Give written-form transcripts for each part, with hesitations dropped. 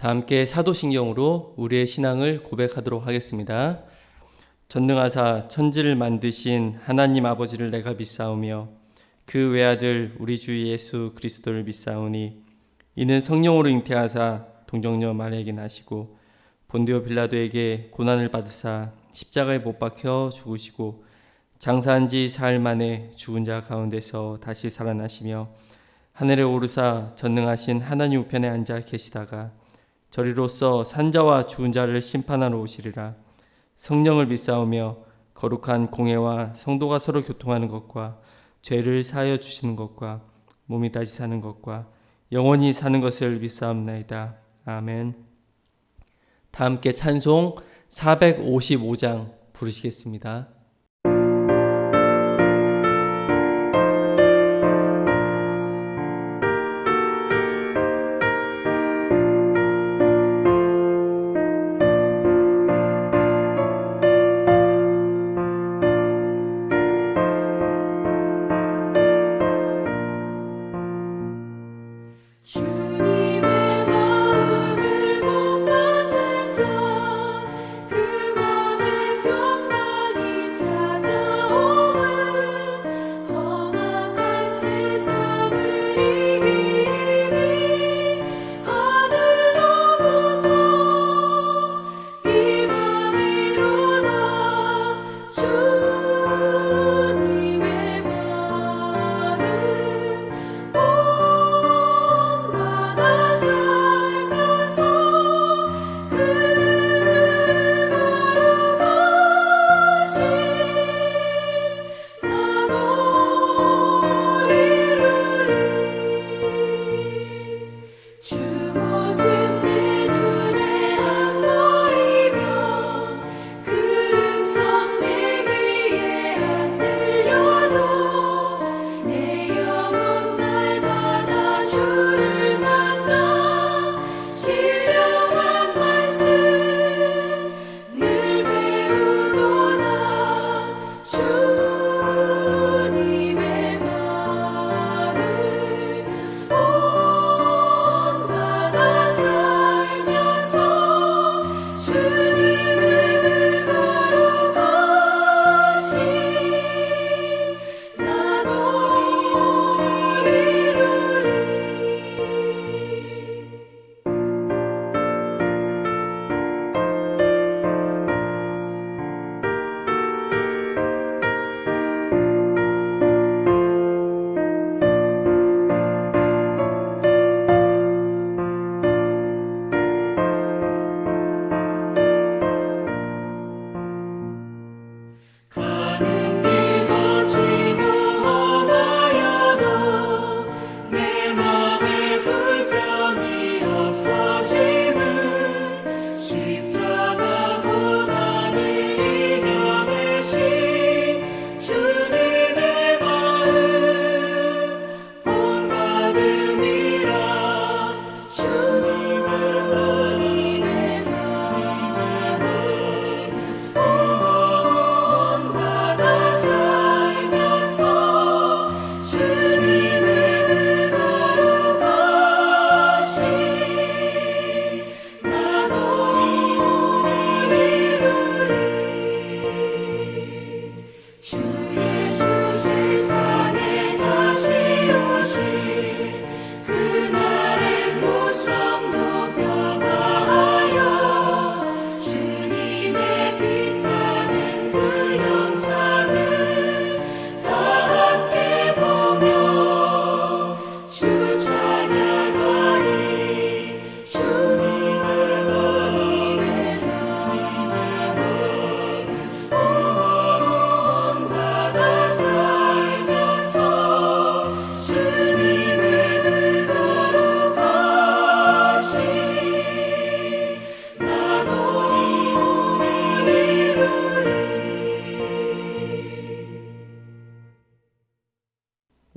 다 함께 사도신경으로 우리의 신앙을 고백하도록 하겠습니다. 전능하사 천지를 만드신 하나님 아버지를 내가 믿사오며 그 외아들 우리 주 예수 그리스도를 믿사오니 이는 성령으로 잉태하사 동정녀 마리아에게 나시고 본디오 빌라도에게 고난을 받으사 십자가에 못 박혀 죽으시고 장사한 지 사흘 만에 죽은 자 가운데서 다시 살아나시며 하늘에 오르사 전능하신 하나님 우편에 앉아 계시다가 저리로서 산자와 죽은 자를 심판하러 오시리라. 성령을 믿사오며 거룩한 공회와 성도가 서로 교통하는 것과 죄를 사하여 주시는 것과 몸이 다시 사는 것과 영원히 사는 것을 믿사옵나이다. 아멘. 다 함께 찬송 455장 부르시겠습니다.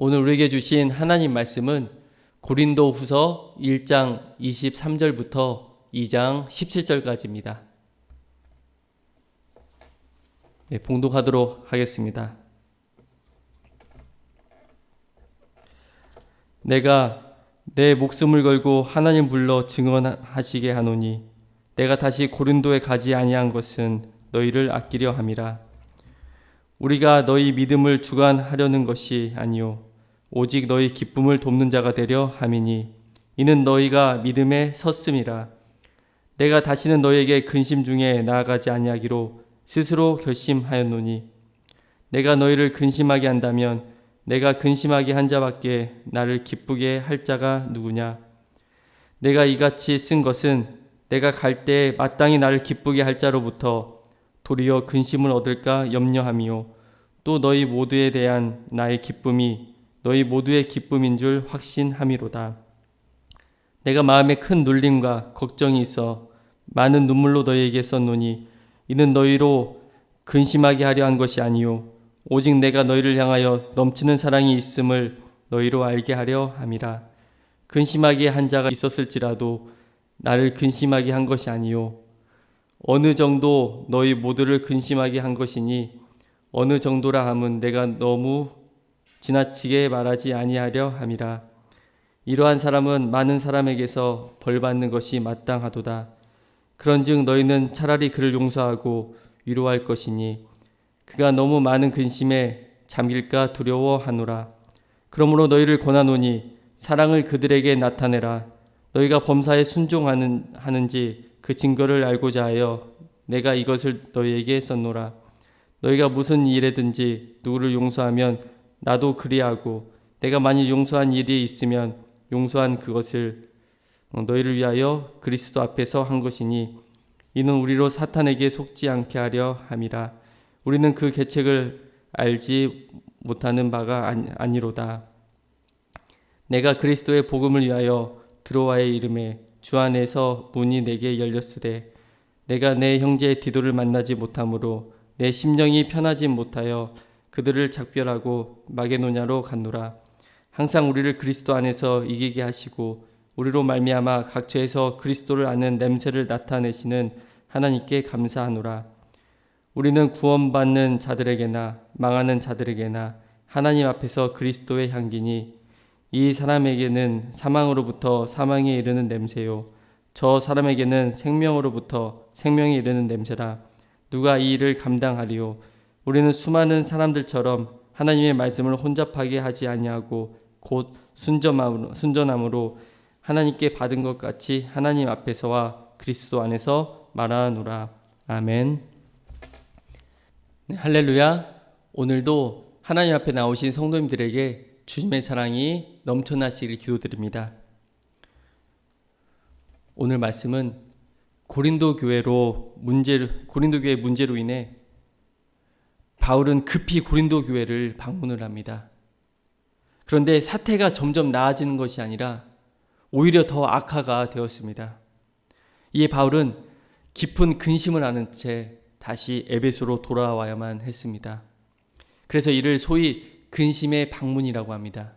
오늘 우리에게 주신 하나님 말씀은 고린도 후서 1장 23절부터 2장 17절까지입니다. 봉독하도록 하겠습니다. 내가 내 목숨을 걸고 하나님 불러 증언하시게 하노니 내가 다시 고린도에 가지 아니한 것은 너희를 아끼려 함이라. 우리가 너희 믿음을 주관하려는 것이 아니요 오직 너희 기쁨을 돕는 자가 되려 함이니 이는 너희가 믿음에 섰음이라. 내가 다시는 너희에게 근심 중에 나아가지 아니하기로 스스로 결심하였노니 내가 너희를 근심하게 한다면 내가 근심하게 한 자밖에 나를 기쁘게 할 자가 누구냐. 내가 이같이 쓴 것은 내가 갈 때에 마땅히 나를 기쁘게 할 자로부터 도리어 근심을 얻을까 염려함이요 또 너희 모두에 대한 나의 기쁨이 너희 모두의 기쁨인 줄 확신함이로다. 내가 마음에 큰 눌림과 걱정이 있어 많은 눈물로 너희에게 썼노니 이는 너희로 근심하게 하려 한 것이 아니요 오직 내가 너희를 향하여 넘치는 사랑이 있음을 너희로 알게 하려 함이라. 근심하게 한 자가 있었을지라도 나를 근심하게 한 것이 아니요 어느 정도 너희 모두를 근심하게 한 것이니 어느 정도라 함은 내가 너무 지나치게 말하지 아니하려 함이라. 이러한 사람은 많은 사람에게서 벌받는 것이 마땅하도다. 그런즉 너희는 차라리 그를 용서하고 위로할 것이니 그가 너무 많은 근심에 잠길까 두려워하노라. 그러므로 너희를 권하노니 사랑을 그들에게 나타내라. 너희가 범사에 순종하는지 그 증거를 알고자 하여 내가 이것을 너희에게 썼노라. 너희가 무슨 일에든지 누구를 용서하면 나도 그리하고 내가 만일 용서한 일이 있으면 용서한 그것을 너희를 위하여 그리스도 앞에서 한 것이니 이는 우리로 사탄에게 속지 않게 하려 함이라. 우리는 그 계책을 알지 못하는 바가 아니로다. 내가 그리스도의 복음을 위하여 드로아의 이름에 주 안에서 문이 내게 열렸으되 내가 내 형제 디도를 만나지 못하므로 내 심령이 편하지 못하여 그들을 작별하고 마게도냐로 갔노라. 항상 우리를 그리스도 안에서 이기게 하시고 우리로 말미암아 각처에서 그리스도를 아는 냄새를 나타내시는 하나님께 감사하노라. 우리는 구원받는 자들에게나 망하는 자들에게나 하나님 앞에서 그리스도의 향기니 이 사람에게는 사망으로부터 사망에 이르는 냄새요 저 사람에게는 생명으로부터 생명에 이르는 냄새라. 누가 이 일을 감당하리요. 우리는 수많은 사람들처럼 하나님의 말씀을 혼잡하게 하지 아니하고 곧 순전함으로 하나님께 받은 것 같이 하나님 앞에서와 그리스도 안에서 말하노라. 아멘. 네, 할렐루야. 오늘도 하나님 앞에 나오신 성도님들에게 주님의 사랑이 넘쳐나시길 기도드립니다. 오늘 말씀은 고린도 교회 문제로 인해 바울은 급히 고린도 교회를 방문을 합니다. 그런데 사태가 점점 나아지는 것이 아니라 오히려 더 악화가 되었습니다. 이에 바울은 깊은 근심을 하는 채 다시 에베소로 돌아와야만 했습니다. 그래서 이를 소위 근심의 방문이라고 합니다.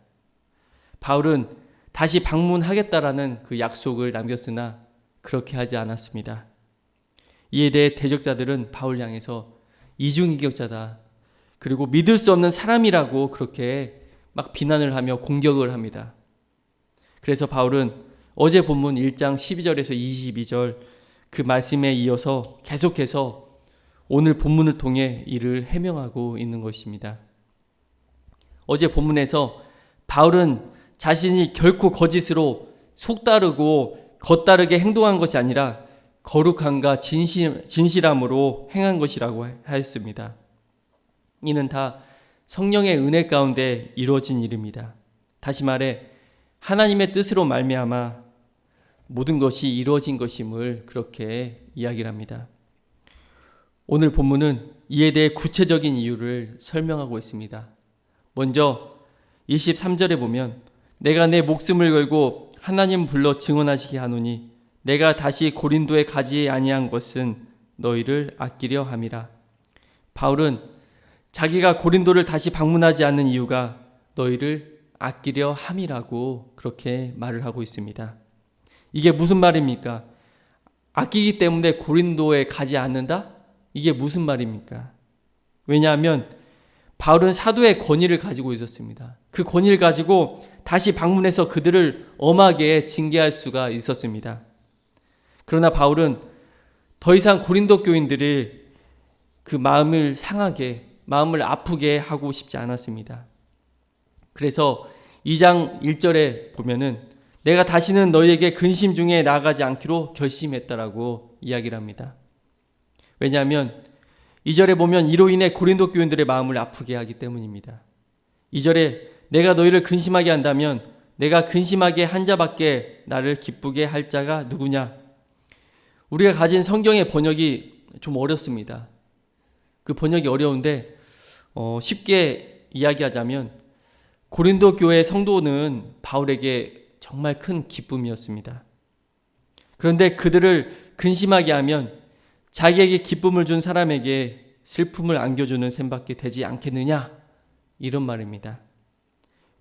바울은 다시 방문하겠다라는 그 약속을 남겼으나 그렇게 하지 않았습니다. 이에 대해 대적자들은 바울 향해서 이중인격자다, 그리고 믿을 수 없는 사람이라고 그렇게 막 비난을 하며 공격을 합니다. 그래서 바울은 어제 본문 1장 12절에서 22절 그 말씀에 이어서 계속해서 오늘 본문을 통해 이를 해명하고 있는 것입니다. 어제 본문에서 바울은 자신이 결코 거짓으로 속다르고 겉다르게 행동한 것이 아니라 거룩함과 진실함으로 행한 것이라고 하였습니다. 이는 다 성령의 은혜 가운데 이루어진 일입니다. 다시 말해 하나님의 뜻으로 말미암아 모든 것이 이루어진 것임을 그렇게 이야기를 합니다. 오늘 본문은 이에 대해 구체적인 이유를 설명하고 있습니다. 먼저 23절에 보면 내가 내 목숨을 걸고 하나님 불러 증언하시게 하노니 내가 다시 고린도에 가지 아니한 것은 너희를 아끼려 함이라. 바울은 자기가 고린도를 다시 방문하지 않는 이유가 너희를 아끼려 함이라고 그렇게 말을 하고 있습니다. 이게 무슨 말입니까? 아끼기 때문에 고린도에 가지 않는다? 이게 무슨 말입니까? 왜냐하면 바울은 사도의 권위를 가지고 있었습니다. 그 권위를 가지고 다시 방문해서 그들을 엄하게 징계할 수가 있었습니다. 그러나 바울은 더 이상 고린도 교인들을 그 마음을 상하게, 마음을 아프게 하고 싶지 않았습니다. 그래서 2장 1절에 보면은 내가 다시는 너희에게 근심 중에 나아가지 않기로 결심했다라고 이야기를 합니다. 왜냐하면 2절에 보면 이로 인해 고린도 교인들의 마음을 아프게 하기 때문입니다. 2절에 내가 너희를 근심하게 한다면 내가 근심하게 한 자밖에 나를 기쁘게 할 자가 누구냐? 우리가 가진 성경의 번역이 좀 어렵습니다. 그 번역이 어려운데 쉽게 이야기하자면 고린도 교회 성도는 바울에게 정말 큰 기쁨이었습니다. 그런데 그들을 근심하게 하면 자기에게 기쁨을 준 사람에게 슬픔을 안겨주는 셈밖에 되지 않겠느냐? 이런 말입니다.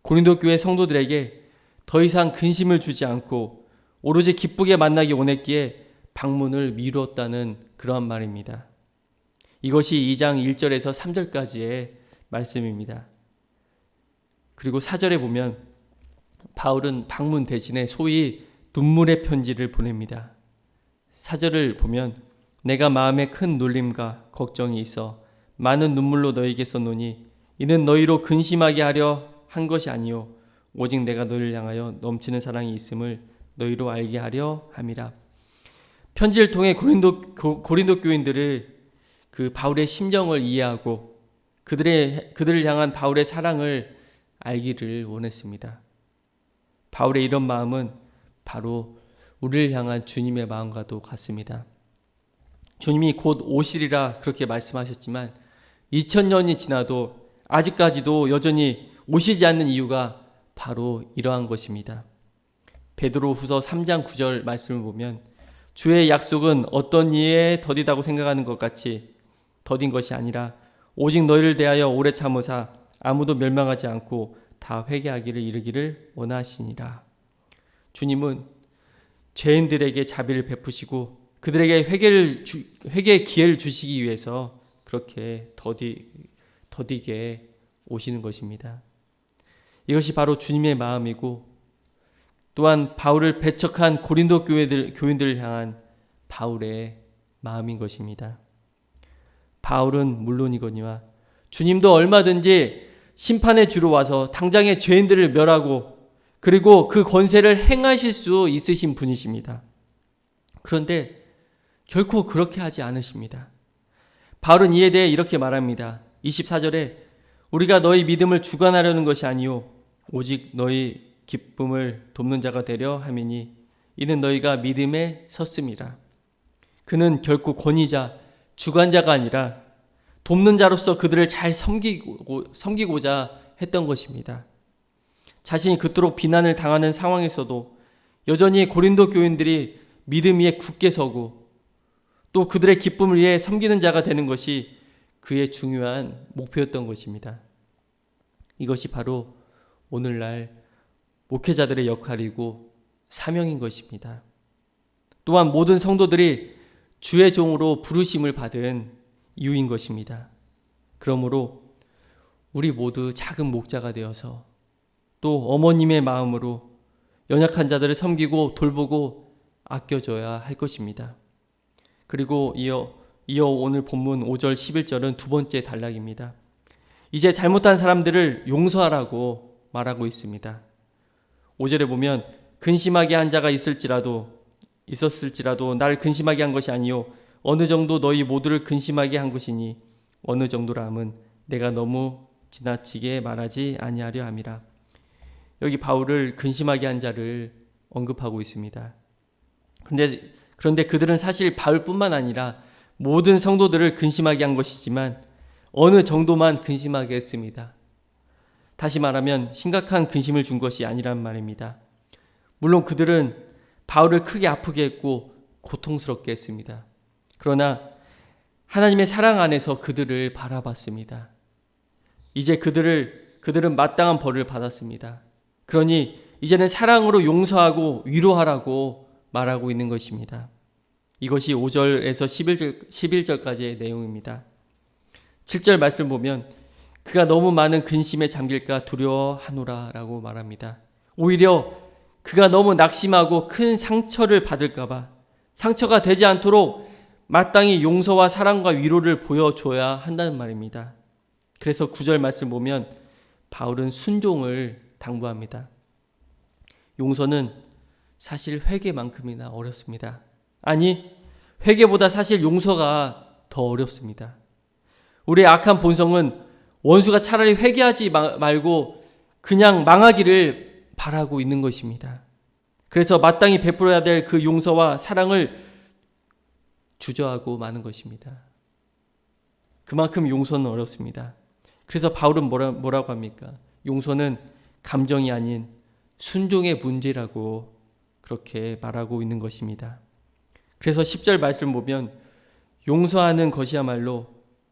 고린도 교회 성도들에게 더 이상 근심을 주지 않고 오로지 기쁘게 만나기 원했기에 방문을 미루었다는 그러한 말입니다. 이것이 2장 1절에서 3절까지의 말씀입니다. 그리고 4절에 보면 바울은 방문 대신에 소위 눈물의 편지를 보냅니다. 4절을 보면 내가 마음에 큰 놀림과 걱정이 있어 많은 눈물로 너희에게 썼노니 이는 너희로 근심하게 하려 한 것이 아니요 오직 내가 너희를 향하여 넘치는 사랑이 있음을 너희로 알게 하려 함이라. 편지를 통해 고린도 교인들을 그 바울의 심정을 이해하고 그들을 향한 바울의 사랑을 알기를 원했습니다. 바울의 이런 마음은 바로 우리를 향한 주님의 마음과도 같습니다. 주님이 곧 오시리라 그렇게 말씀하셨지만 2000년이 지나도 아직까지도 여전히 오시지 않는 이유가 바로 이러한 것입니다. 베드로후서 3장 9절 말씀을 보면 주의 약속은 어떤 이에 더디다고 생각하는 것 같이 더딘 것이 아니라 오직 너희를 대하여 오래 참으사 아무도 멸망하지 않고 다 회개하기를 이르기를 원하시니라. 주님은 죄인들에게 자비를 베푸시고 그들에게 회개의 기회를 주시기 위해서 그렇게 더디게 오시는 것입니다. 이것이 바로 주님의 마음이고 또한 바울을 배척한 고린도 교인들을 향한 바울의 마음인 것입니다. 바울은 물론이거니와 주님도 얼마든지 심판의 주로 와서 당장의 죄인들을 멸하고 그리고 그 권세를 행하실 수 있으신 분이십니다. 그런데 결코 그렇게 하지 않으십니다. 바울은 이에 대해 이렇게 말합니다. 24절에 우리가 너희 믿음을 주관하려는 것이 아니요 오직 너희 기쁨을 돕는 자가 되려 함이니 이는 너희가 믿음에 섰음이라. 그는 결코 권위자, 주관자가 아니라 돕는 자로서 그들을 잘 섬기고자 했던 것입니다. 자신이 그토록 비난을 당하는 상황에서도 여전히 고린도 교인들이 믿음 위에 굳게 서고 또 그들의 기쁨을 위해 섬기는 자가 되는 것이 그의 중요한 목표였던 것입니다. 이것이 바로 오늘날 목회자들의 역할이고 사명인 것입니다. 또한 모든 성도들이 주의 종으로 부르심을 받은 이유인 것입니다. 그러므로 우리 모두 작은 목자가 되어서 또 어머님의 마음으로 연약한 자들을 섬기고 돌보고 아껴줘야 할 것입니다. 그리고 이어 오늘 본문 5절 11절은 두 번째 단락입니다. 이제 잘못한 사람들을 용서하라고 말하고 있습니다. 5절에 보면 근심하게 한 자가 있었을지라도 나를 근심하게 한 것이 아니요 어느 정도 너희 모두를 근심하게 한 것이니 어느 정도라 함은 내가 너무 지나치게 말하지 아니하려 함이라. 여기 바울을 근심하게 한 자를 언급하고 있습니다. 그런데 그들은 사실 바울뿐만 아니라 모든 성도들을 근심하게 한 것이지만 어느 정도만 근심하게 했습니다. 다시 말하면 심각한 근심을 준 것이 아니란 말입니다. 물론 그들은 바울을 크게 아프게 했고 고통스럽게 했습니다. 그러나 하나님의 사랑 안에서 그들을 바라봤습니다. 이제 그들은 마땅한 벌을 받았습니다. 그러니 이제는 사랑으로 용서하고 위로하라고 말하고 있는 것입니다. 이것이 5절에서 11절까지의 내용입니다. 7절 말씀 보면 그가 너무 많은 근심에 잠길까 두려워하노라 라고 말합니다. 오히려 그가 너무 낙심하고 큰 상처를 받을까 봐 상처가 되지 않도록 마땅히 용서와 사랑과 위로를 보여줘야 한다는 말입니다. 그래서 9절 말씀 보면 바울은 순종을 당부합니다. 용서는 사실 회개만큼이나 어렵습니다. 아니, 회개보다 사실 용서가 더 어렵습니다. 우리의 악한 본성은 원수가 차라리 회개하지 말고 그냥 망하기를 바라고 있는 것입니다. 그래서 마땅히 베풀어야 될 그 용서와 사랑을 주저하고 마는 것입니다. 그만큼 용서는 어렵습니다. 그래서 바울은 뭐라고 합니까? 용서는 감정이 아닌 순종의 문제라고 그렇게 말하고 있는 것입니다. 그래서 10절 말씀 보면 용서하는 것이야말로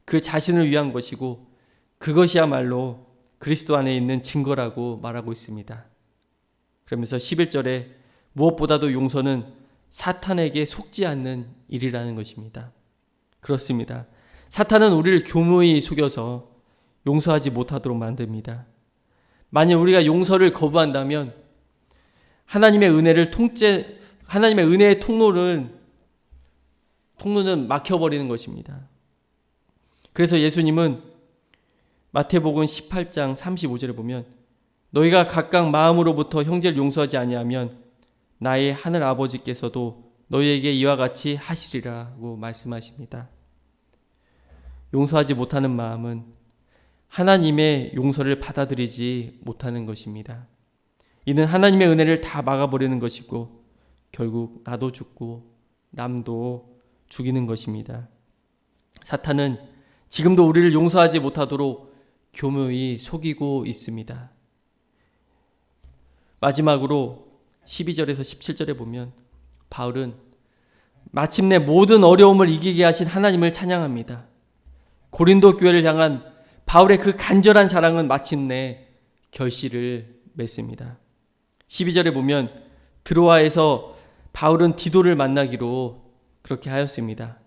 그 자신을 위한 것이고 그것이야말로 그리스도 안에 있는 증거라고 말하고 있습니다. 그러면서 11절에 무엇보다도 용서는 사탄에게 속지 않는 일이라는 것입니다. 그렇습니다. 사탄은 우리를 교묘히 속여서 용서하지 못하도록 만듭니다. 만약 우리가 용서를 거부한다면 하나님의 은혜의 통로는 막혀버리는 것입니다. 그래서 예수님은 마태복음 18장 35절에 보면 너희가 각각 마음으로부터 형제를 용서하지 아니하면 나의 하늘 아버지께서도 너희에게 이와 같이 하시리라고 말씀하십니다. 용서하지 못하는 마음은 하나님의 용서를 받아들이지 못하는 것입니다. 이는 하나님의 은혜를 다 막아버리는 것이고 결국 나도 죽고 남도 죽이는 것입니다. 사탄은 지금도 우리를 용서하지 못하도록 교묘히 속이고 있습니다. 마지막으로 12절에서 17절에 보면 바울은 마침내 모든 어려움을 이기게 하신 하나님을 찬양합니다. 고린도 교회를 향한 바울의 그 간절한 사랑은 마침내 결실을 맺습니다. 12절에 보면 드로아에서 바울은 디도를 만나기로 그렇게 하였습니다.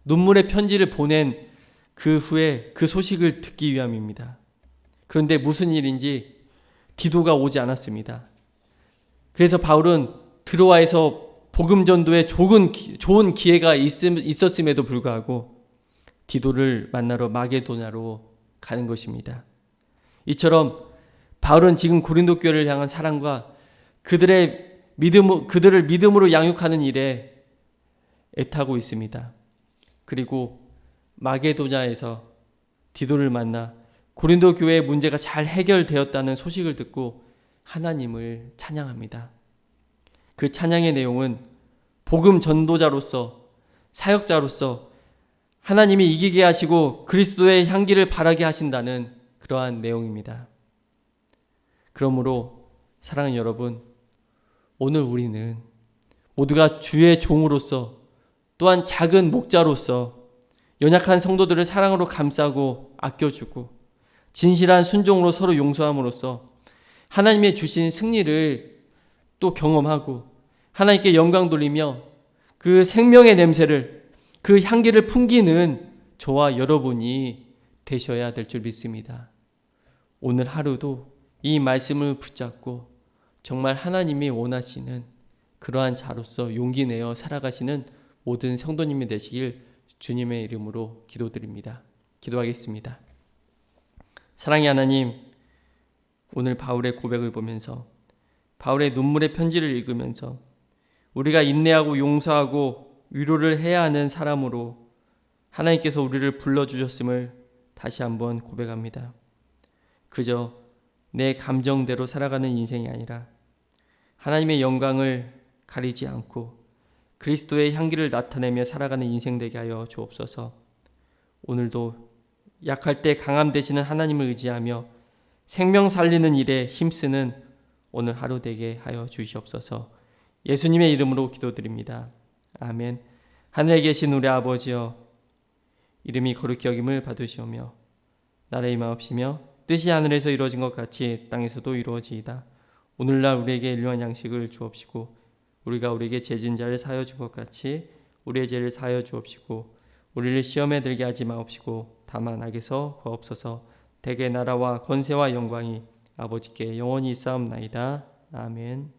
눈물의 편지를 보낸 그 후에 그 소식을 듣기 위함입니다. 그런데 무슨 일인지 디도가 오지 않았습니다. 그래서 바울은 드로아에서 복음 전도에 좋은 기회가 있었음에도 불구하고 디도를 만나러 마게도냐로 가는 것입니다. 이처럼 바울은 지금 고린도 교회를 향한 사랑과 그들을 믿음으로 양육하는 일에 애타고 있습니다. 그리고 마게도냐에서 디도를 만나 고린도 교회의 문제가 잘 해결되었다는 소식을 듣고 하나님을 찬양합니다. 그 찬양의 내용은 복음 전도자로서 사역자로서 하나님이 이기게 하시고 그리스도의 향기를 바라게 하신다는 그러한 내용입니다. 그러므로 사랑하는 여러분, 오늘 우리는 모두가 주의 종으로서 또한 작은 목자로서 연약한 성도들을 사랑으로 감싸고 아껴주고 진실한 순종으로 서로 용서함으로써 하나님의 주신 승리를 또 경험하고 하나님께 영광 돌리며 그 생명의 냄새를 그 향기를 풍기는 저와 여러분이 되셔야 될 줄 믿습니다. 오늘 하루도 이 말씀을 붙잡고 정말 하나님이 원하시는 그러한 자로서 용기 내어 살아가시는 모든 성도님이 되시길 주님의 이름으로 기도드립니다. 기도하겠습니다. 사랑의 하나님, 오늘 바울의 고백을 보면서 바울의 눈물의 편지를 읽으면서 우리가 인내하고 용서하고 위로를 해야 하는 사람으로 하나님께서 우리를 불러주셨음을 다시 한번 고백합니다. 그저 내 감정대로 살아가는 인생이 아니라 하나님의 영광을 가리지 않고 그리스도의 향기를 나타내며 살아가는 인생 되게 하여 주옵소서. 오늘도 약할 때 강함 되시는 하나님을 의지하며 생명 살리는 일에 힘쓰는 오늘 하루 되게 하여 주시옵소서. 예수님의 이름으로 기도드립니다. 아멘. 하늘에 계신 우리 아버지여, 이름이 거룩히 여김을 받으시오며 나라의 임하옵시며 뜻이 하늘에서 이루어진 것 같이 땅에서도 이루어지이다. 오늘날 우리에게 일용할 양식을 주옵시고 우리가 우리에게 죄진 자를 사하여 준 것 같이 우리의 죄를 사하여 주옵시고 우리를 시험에 들게 하지 마옵시고 다만 악에서 구하옵소서. 대개 나라와 권세와 영광이 아버지께 영원히 있사옵나이다. 아멘.